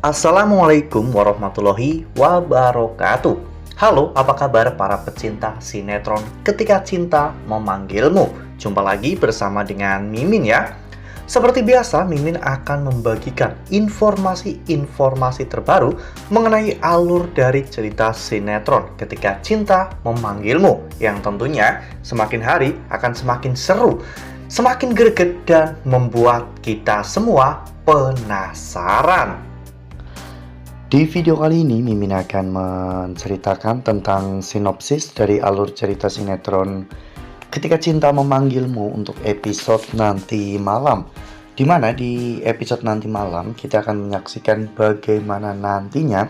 Assalamualaikum warahmatullahi wabarakatuh. Halo, apa kabar para pecinta sinetron Ketika Cinta Memanggilmu? Jumpa lagi bersama dengan Mimin ya. Seperti biasa, Mimin akan membagikan informasi-informasi terbaru mengenai alur dari cerita sinetron Ketika Cinta Memanggilmu, yang tentunya semakin hari akan semakin seru, semakin greget, dan membuat kita semua penasaran. Di video kali ini, Mimin akan menceritakan tentang sinopsis dari alur cerita sinetron Ketika Cinta Memanggilmu untuk episode nanti malam. Dimana di episode nanti malam kita akan menyaksikan bagaimana nantinya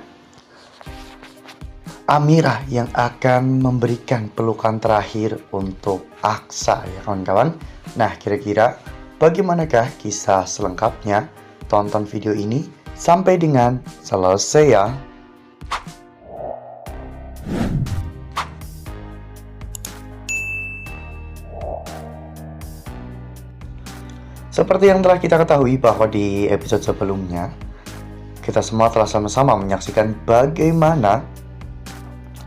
Amirah yang akan memberikan pelukan terakhir untuk Aksa ya kawan-kawan. Nah, kira-kira bagaimanakah kisah selengkapnya? Tonton video ini sampai dengan selesai ya. Seperti yang telah kita ketahui bahwa di episode sebelumnya kita semua telah sama-sama menyaksikan bagaimana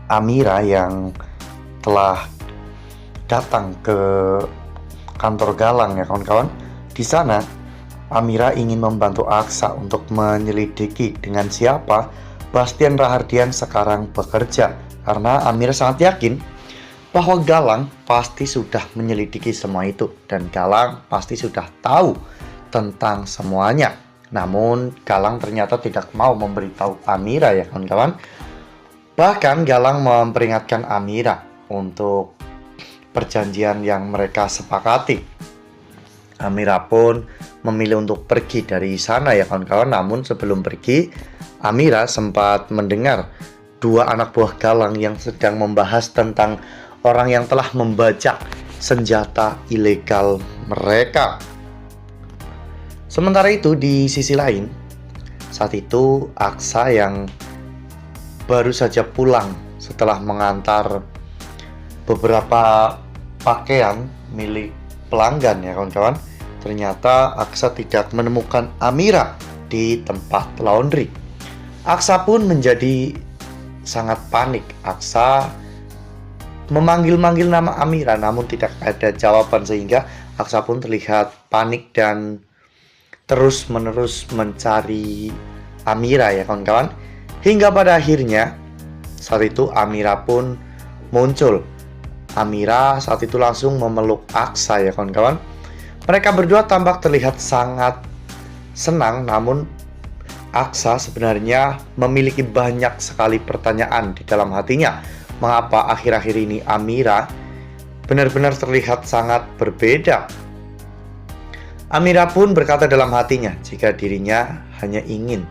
Amirah yang telah datang ke kantor Galang ya kawan-kawan. Di sana Amirah ingin membantu Aksa untuk menyelidiki dengan siapa Bastian Rahardian sekarang bekerja, karena Amirah sangat yakin bahwa Galang pasti sudah menyelidiki semua itu dan Galang pasti sudah tahu tentang semuanya. Namun Galang ternyata tidak mau memberitahu Amirah ya kawan-kawan. Bahkan Galang memperingatkan Amirah untuk perjanjian yang mereka sepakati. Amirah pun memilih untuk pergi dari sana ya kawan-kawan. Namun sebelum pergi, Amirah sempat mendengar dua anak buah Galang yang sedang membahas tentang orang yang telah membajak senjata ilegal mereka. Sementara itu di sisi lain, saat itu Aksa yang baru saja pulang setelah mengantar beberapa pakaian milik pelanggan ya kawan-kawan. Ternyata Aksa tidak menemukan Amirah di tempat laundry. Aksa pun menjadi sangat panik. Aksa memanggil-manggil nama Amirah namun tidak ada jawaban, sehingga Aksa pun terlihat panik dan terus-menerus mencari Amirah ya kawan-kawan. Hingga pada akhirnya saat itu Amirah pun muncul. Amirah saat itu langsung memeluk Aksa ya kawan-kawan. Mereka berdua tampak terlihat sangat senang, namun Aksa sebenarnya memiliki banyak sekali pertanyaan di dalam hatinya. Mengapa akhir-akhir ini Amirah benar-benar terlihat sangat berbeda? Amirah pun berkata dalam hatinya jika dirinya hanya ingin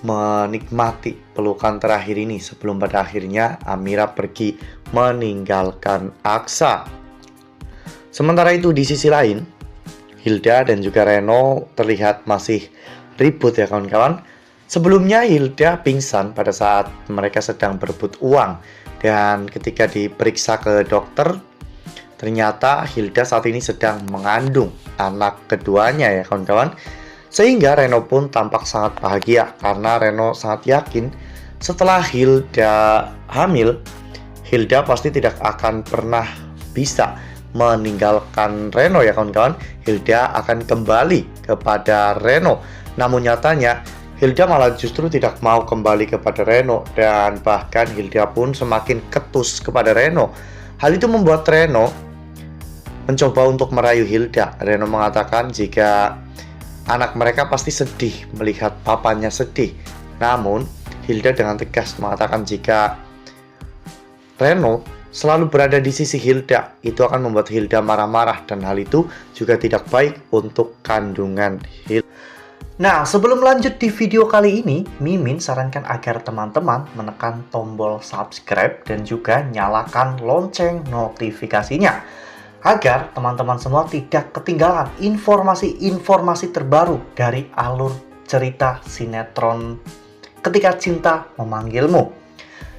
menikmati pelukan terakhir ini sebelum pada akhirnya Amirah pergi meninggalkan Aksa. Sementara itu di sisi lain, Hilda dan juga Reno terlihat masih ribut ya kawan-kawan. Sebelumnya Hilda pingsan pada saat mereka sedang berebut uang, dan ketika diperiksa ke dokter, ternyata Hilda saat ini sedang mengandung anak keduanya ya kawan-kawan. Sehingga Reno pun tampak sangat bahagia karena Reno sangat yakin setelah Hilda hamil, Hilda pasti tidak akan pernah bisa meninggalkan Reno ya kawan-kawan. Hilda akan kembali kepada Reno. Namun nyatanya Hilda malah justru tidak mau kembali kepada Reno, dan bahkan Hilda pun semakin ketus kepada Reno. Hal itu membuat Reno mencoba untuk merayu Hilda. Reno mengatakan jika anak mereka pasti sedih melihat papanya sedih. Namun Hilda dengan tegas mengatakan jika Reno selalu berada di sisi Hilda, itu akan membuat Hilda marah-marah, dan hal itu juga tidak baik untuk kandungan Hilda. Nah, sebelum lanjut di video kali ini, Mimin sarankan agar teman-teman menekan tombol subscribe dan juga nyalakan lonceng notifikasinya, agar teman-teman semua tidak ketinggalan informasi-informasi terbaru dari alur cerita sinetron Ketika Cinta Memanggilmu.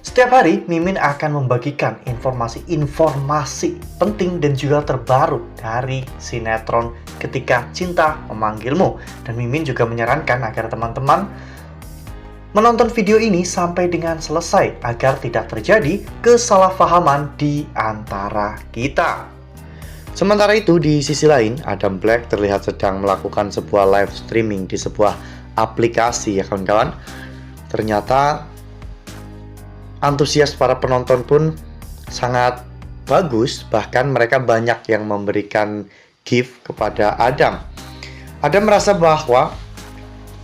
Setiap hari, Mimin akan membagikan informasi-informasi penting dan juga terbaru dari sinetron Ketika Cinta Memanggilmu. Dan Mimin juga menyarankan agar teman-teman menonton video ini sampai dengan selesai agar tidak terjadi kesalahpahaman di antara kita. Sementara itu, di sisi lain, Adam Black terlihat sedang melakukan sebuah live streaming di sebuah aplikasi ya kawan-kawan. Ternyata antusias para penonton pun sangat bagus, bahkan mereka banyak yang memberikan gift kepada Adam. Adam merasa bahwa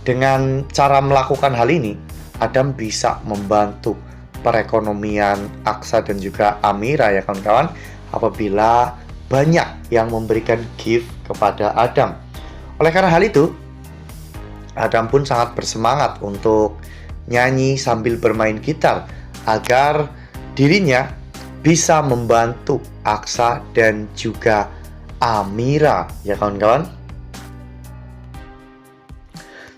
dengan cara melakukan hal ini, Adam bisa membantu perekonomian Aksa dan juga Amira ya kawan-kawan, apabila banyak yang memberikan gift kepada Adam. Oleh karena hal itu, Adam pun sangat bersemangat untuk nyanyi sambil bermain gitar agar dirinya bisa membantu Aksa dan juga Amira ya kawan-kawan.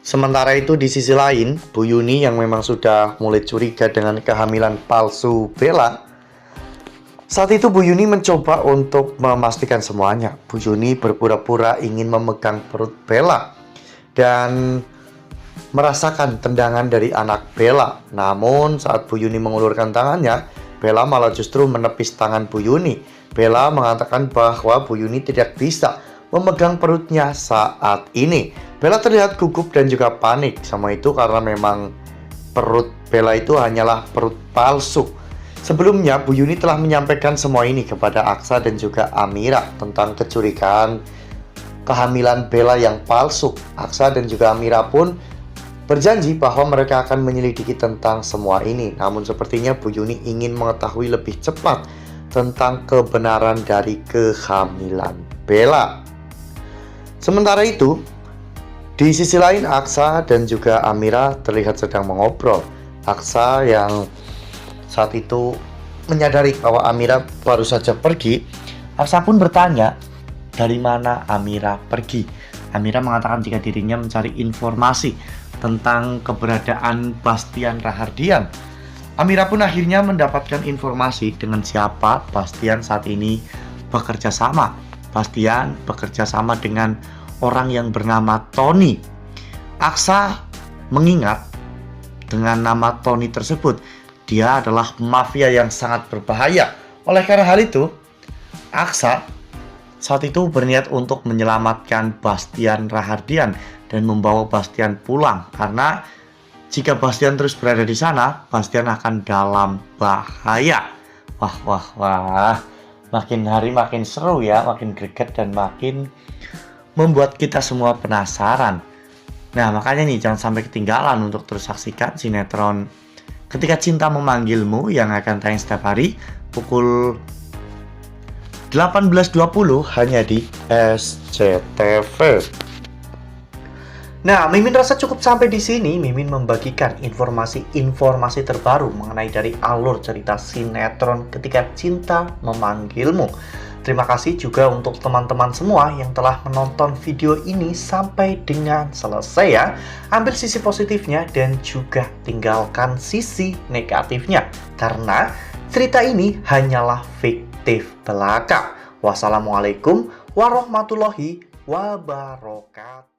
Sementara itu di sisi lain, Bu Yuni yang memang sudah mulai curiga dengan kehamilan palsu Bella, saat itu Bu Yuni mencoba untuk memastikan semuanya. Bu Yuni berpura-pura ingin memegang perut Bella dan merasakan tendangan dari anak Bella. Namun saat Bu Yuni mengulurkan tangannya, Bella malah justru menepis tangan Bu Yuni. Bella mengatakan bahwa Bu Yuni tidak bisa memegang perutnya saat ini. Bella terlihat gugup dan juga panik sama itu karena memang perut Bella itu hanyalah perut palsu. Sebelumnya, Bu Yuni telah menyampaikan semua ini kepada Aksa dan juga Amira tentang kecurigaan kehamilan Bella yang palsu. Aksa dan juga Amira pun berjanji bahwa mereka akan menyelidiki tentang semua ini. Namun sepertinya Bu Yuni ingin mengetahui lebih cepat tentang kebenaran dari kehamilan Bella. Sementara itu, di sisi lain Aksa dan juga Amira terlihat sedang mengobrol. Aksa yang saat itu menyadari bahwa Amira baru saja pergi, Aksa pun bertanya dari mana Amira pergi. Amira mengatakan jika dirinya mencari informasi tentang keberadaan Bastian Rahardian. Amira pun akhirnya mendapatkan informasi dengan siapa Bastian saat ini bekerja sama. Bastian bekerja sama dengan orang yang bernama Tony. Aksa mengingat dengan nama Tony tersebut, dia adalah mafia yang sangat berbahaya. Oleh karena hal itu, Aksa saat itu berniat untuk menyelamatkan Bastian Rahardian dan membawa Bastian pulang. Karena jika Bastian terus berada di sana, Bastian akan dalam bahaya. Wah. Makin hari makin seru ya, makin greget dan makin membuat kita semua penasaran. Nah, makanya nih jangan sampai ketinggalan untuk terus saksikan sinetron Ketika Cinta Memanggilmu yang akan tayang setiap hari pukul 18.20 hanya di SCTV. Nah, Mimin rasa cukup sampai di sini. Mimin membagikan informasi-informasi terbaru mengenai dari alur cerita sinetron Ketika Cinta Memanggilmu. Terima kasih juga untuk teman-teman semua yang telah menonton video ini sampai dengan selesai ya. Ambil sisi positifnya dan juga tinggalkan sisi negatifnya. Karena cerita ini hanyalah fiktif belaka. Wassalamualaikum warahmatullahi wabarakatuh.